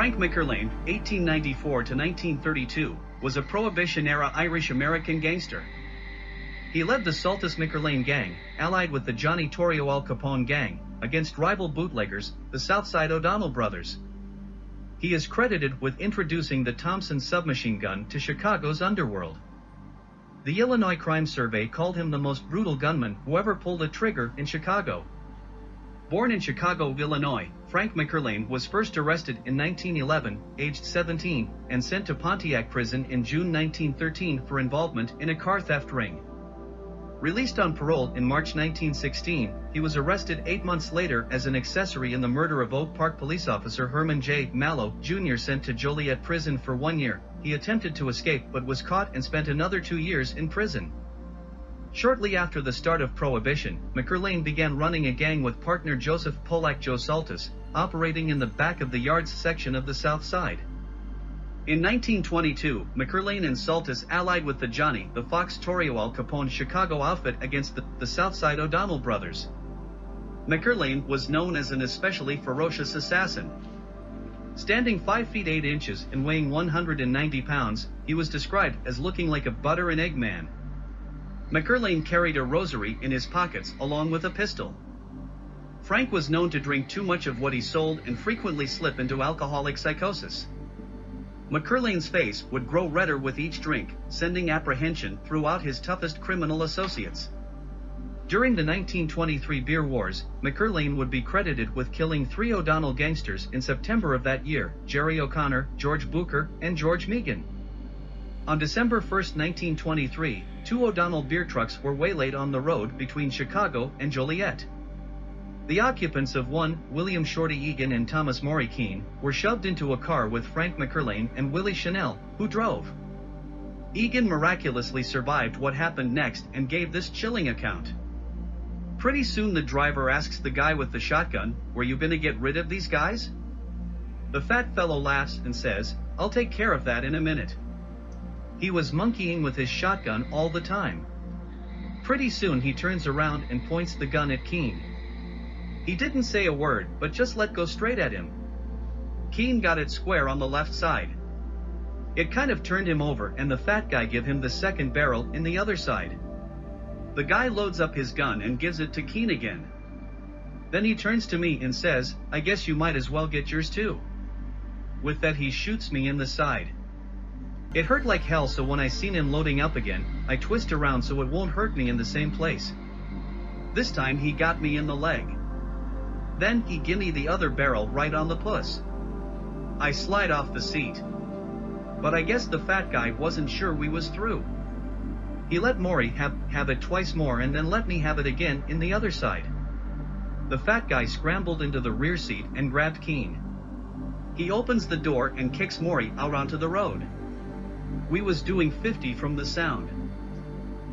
Frank McErlane, 1894 to 1932, was a Prohibition-era Irish American gangster. He led the Saltis-McErlane Gang, allied with the Johnny Torrio-Al Capone Gang, against rival bootleggers, the Southside O'Donnell Brothers. He is credited with introducing the Thompson submachine gun to Chicago's underworld. The Illinois Crime Survey called him the most brutal gunman who ever pulled a trigger in Chicago. Born in Chicago, Illinois, Frank McErlane was first arrested in 1911, aged 17, and sent to Pontiac Prison in June 1913 for involvement in a car theft ring. Released on parole in March 1916, he was arrested 8 months later as an accessory in the murder of Oak Park police officer Herman J. Mallow, Jr. Sent to Joliet Prison for 1 year, he attempted to escape but was caught and spent another 2 years in prison. Shortly after the start of Prohibition, McErlane began running a gang with partner Joseph Polak Joe Saltis, operating in the back of the yards section of the South Side. In 1922, McErlane and Saltis allied with the Johnny the Fox Torrio-Al Capone Chicago outfit against the Southside O'Donnell Brothers. McErlane was known as an especially ferocious assassin. Standing 5 feet 8 inches and weighing 190 pounds, he was described as looking like a butter and egg man. McErlane carried a rosary in his pockets along with a pistol. Frank was known to drink too much of what he sold and frequently slip into alcoholic psychosis. McErlane's face would grow redder with each drink, sending apprehension throughout his toughest criminal associates. During the 1923 beer wars, McErlane would be credited with killing 3 O'Donnell gangsters in September of that year: Jerry O'Connor, George Booker, and George Meighan. On December 1, 1923, 2 O'Donnell beer trucks were waylaid on the road between Chicago and Joliet. The occupants of one, William Shorty Egan and Thomas Maury Keene, were shoved into a car with Frank McErlane and Willie Chanel, who drove. Egan miraculously survived what happened next and gave this chilling account. Pretty soon the driver asks the guy with the shotgun, "Were you gonna get rid of these guys?" The fat fellow laughs and says, "I'll take care of that in a minute." He was monkeying with his shotgun all the time. Pretty soon he turns around and points the gun at Keene. He didn't say a word, but just let go straight at him. Keene got it square on the left side. It kind of turned him over and the fat guy gave him the second barrel in the other side. The guy loads up his gun and gives it to Keene again. Then he turns to me and says, "I guess you might as well get yours too." With that he shoots me in the side. It hurt like hell, so when I seen him loading up again, I twist around so it won't hurt me in the same place. This time he got me in the leg. Then he gimme the other barrel right on the puss. I slide off the seat. But I guess the fat guy wasn't sure we was through. He let Maury have it twice more and then let me have it again in the other side. The fat guy scrambled into the rear seat and grabbed Keene. He opens the door and kicks Maury out onto the road. We was doing 50 from the sound.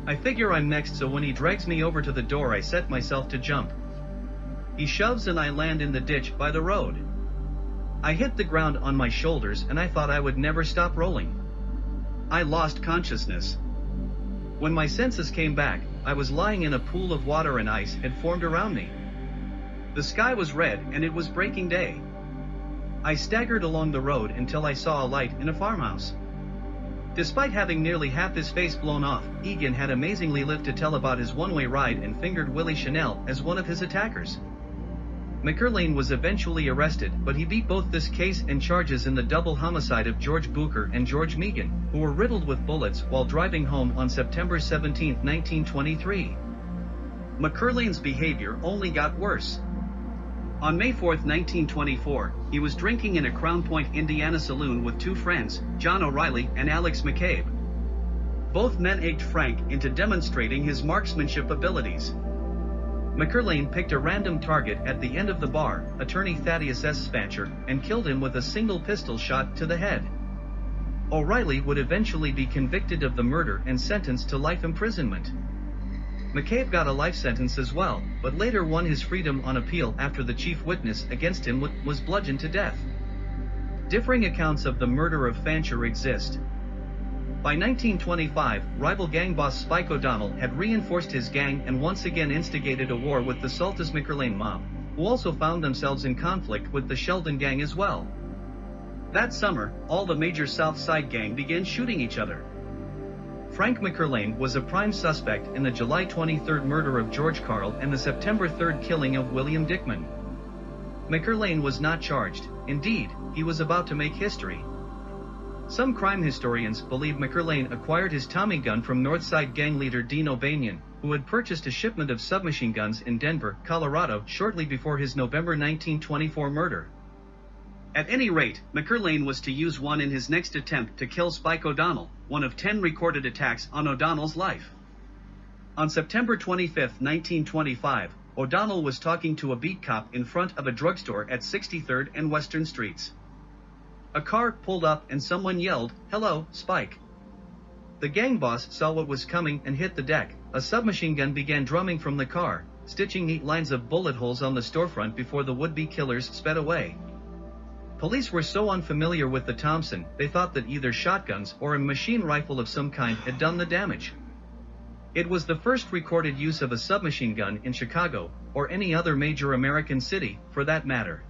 I figure I'm next, so when he drags me over to the door I set myself to jump. He shoves and I land in the ditch by the road. I hit the ground on my shoulders and I thought I would never stop rolling. I lost consciousness. When my senses came back, I was lying in a pool of water and ice had formed around me. The sky was red and it was breaking day. I staggered along the road until I saw a light in a farmhouse. Despite having nearly half his face blown off, Egan had amazingly lived to tell about his one-way ride and fingered Willie Chanel as one of his attackers. McErlane was eventually arrested, but he beat both this case and charges in the double homicide of George Booker and George Meighan, who were riddled with bullets while driving home on September 17, 1923. McErlane's behavior only got worse. On May 4, 1924, he was drinking in a Crown Point, Indiana saloon with 2 friends, John O'Reilly and Alex McCabe. Both men egged Frank into demonstrating his marksmanship abilities. McErlane picked a random target at the end of the bar, attorney Thaddeus S. Spancher, and killed him with a single pistol shot to the head. O'Reilly would eventually be convicted of the murder and sentenced to life imprisonment. McCabe got a life sentence as well, but later won his freedom on appeal after the chief witness against him was bludgeoned to death. Differing accounts of the murder of Fancher exist. By 1925, rival gang boss Spike O'Donnell had reinforced his gang and once again instigated a war with the Saltis-McErlane mob, who also found themselves in conflict with the Sheldon gang as well. That summer, all the major Southside gang began shooting each other. Frank McErlane was a prime suspect in the July 23 murder of George Carl and the September 3 killing of William Dickman. McErlane was not charged. Indeed, he was about to make history. Some crime historians believe McErlane acquired his Tommy gun from Northside gang leader Dean O'Banion, who had purchased a shipment of submachine guns in Denver, Colorado shortly before his November 1924 murder. At any rate, McErlane was to use one in his next attempt to kill Spike O'Donnell, one of 10 recorded attacks on O'Donnell's life. On September 25, 1925, O'Donnell was talking to a beat cop in front of a drugstore at 63rd and Western Streets. A car pulled up and someone yelled, "Hello, Spike." The gang boss saw what was coming and hit the deck. A submachine gun began drumming from the car, stitching neat lines of bullet holes on the storefront before the would-be killers sped away. Police were so unfamiliar with the Thompson, they thought that either shotguns or a machine rifle of some kind had done the damage. It was the first recorded use of a submachine gun in Chicago, or any other major American city, for that matter.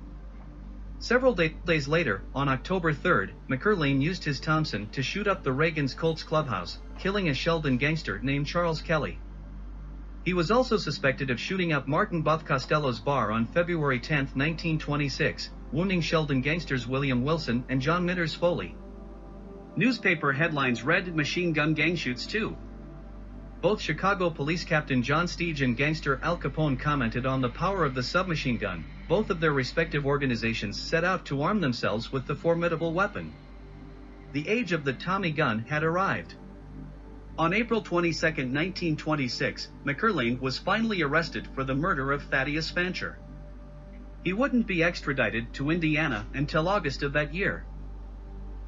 Several days later, on October 3, McErlane used his Thompson to shoot up the Reagan's Colts clubhouse, killing a Sheldon gangster named Charles Kelly. He was also suspected of shooting up Martin Buff Costello's bar on February 10, 1926, wounding Sheldon gangsters William Wilson and John Mitters Foley. Newspaper headlines read "Machine Gun Gang Shoots Too." Both Chicago Police Captain John Steege and Gangster Al Capone commented on the power of the submachine gun. Both of their respective organizations set out to arm themselves with the formidable weapon. The age of the Tommy gun had arrived. On April 22, 1926, McErlane was finally arrested for the murder of Thaddeus Fancher. He wouldn't be extradited to Indiana until August of that year.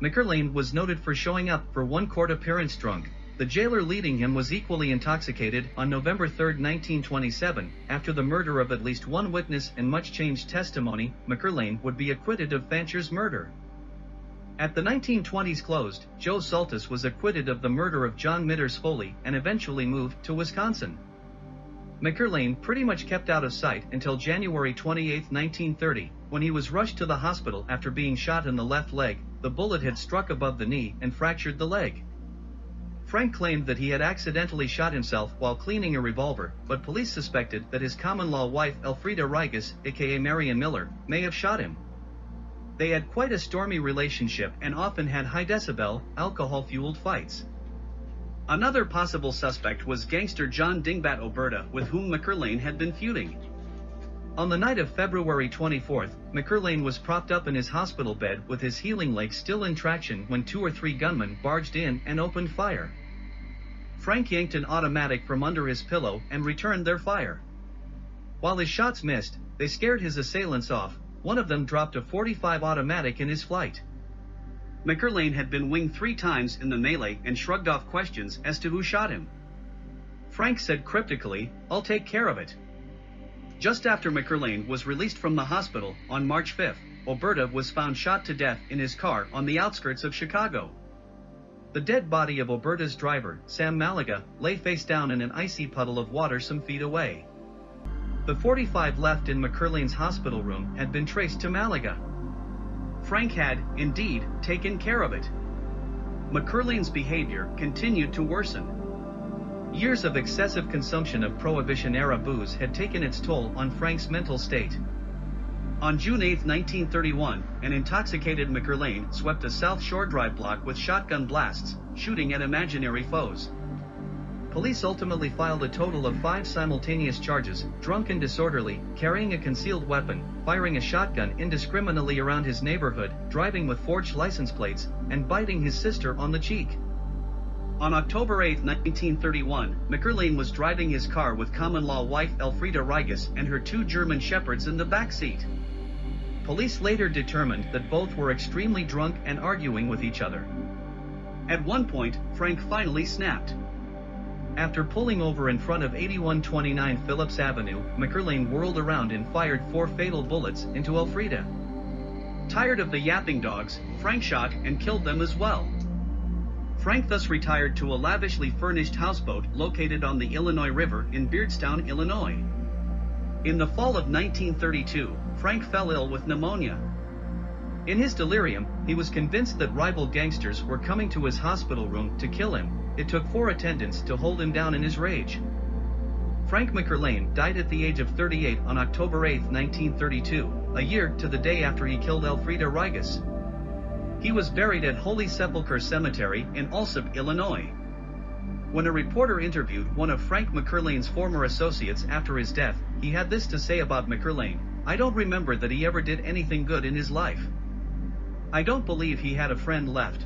McErlane was noted for showing up for one court appearance drunk. The jailer leading him was equally intoxicated. On November 3, 1927, after the murder of at least one witness and much changed testimony, McErlane would be acquitted of Fancher's murder. At the 1920s closed, Joe Saltis was acquitted of the murder of John Mitters Foley and eventually moved to Wisconsin. McErlane pretty much kept out of sight until January 28, 1930, when he was rushed to the hospital after being shot in the left leg. The bullet had struck above the knee and fractured the leg. Frank claimed that he had accidentally shot himself while cleaning a revolver, but police suspected that his common-law wife Elfrida Rigas, aka Marion Miller, may have shot him. They had quite a stormy relationship and often had high-decibel, alcohol-fueled fights. Another possible suspect was gangster John Dingbat Oberta, with whom McErlane had been feuding. On the night of February 24, McErlane was propped up in his hospital bed with his healing leg still in traction when 2 or 3 gunmen barged in and opened fire. Frank yanked an automatic from under his pillow and returned their fire. While his shots missed, they scared his assailants off. One of them dropped a .45 automatic in his flight. McErlane had been winged 3 times in the melee and shrugged off questions as to who shot him. Frank said cryptically, "I'll take care of it." Just after McErlane was released from the hospital, on March 5, Oberta was found shot to death in his car on the outskirts of Chicago. The dead body of Oberta's driver, Sam Malaga, lay face down in an icy puddle of water some feet away. The .45 left in McErlane's hospital room had been traced to Malaga. Frank had, indeed, taken care of it. McErlane's behavior continued to worsen. Years of excessive consumption of Prohibition-era booze had taken its toll on Frank's mental state. On June 8, 1931, an intoxicated McErlane swept a South Shore Drive block with shotgun blasts, shooting at imaginary foes. Police ultimately filed a total of 5 simultaneous charges: drunk and disorderly, carrying a concealed weapon, firing a shotgun indiscriminately around his neighborhood, driving with forged license plates, and biting his sister on the cheek. On October 8, 1931, McErlane was driving his car with common-law wife Elfrida Rigas and her 2 German shepherds in the back seat. Police later determined that both were extremely drunk and arguing with each other. At one point, Frank finally snapped. After pulling over in front of 8129 Phillips Avenue, McErlane whirled around and fired 4 fatal bullets into Elfrida. Tired of the yapping dogs, Frank shot and killed them as well. Frank thus retired to a lavishly furnished houseboat located on the Illinois River in Beardstown, Illinois. In the fall of 1932, Frank fell ill with pneumonia. In his delirium, he was convinced that rival gangsters were coming to his hospital room to kill him. It took 4 attendants to hold him down in his rage. Frank McErlane died at the age of 38 on October 8, 1932, a year to the day after he killed Elfrida Rigas. He was buried at Holy Sepulchre Cemetery in Alsip, Illinois. When a reporter interviewed one of Frank McErlane's former associates after his death, he had this to say about McErlane: "I don't remember that he ever did anything good in his life. I don't believe he had a friend left.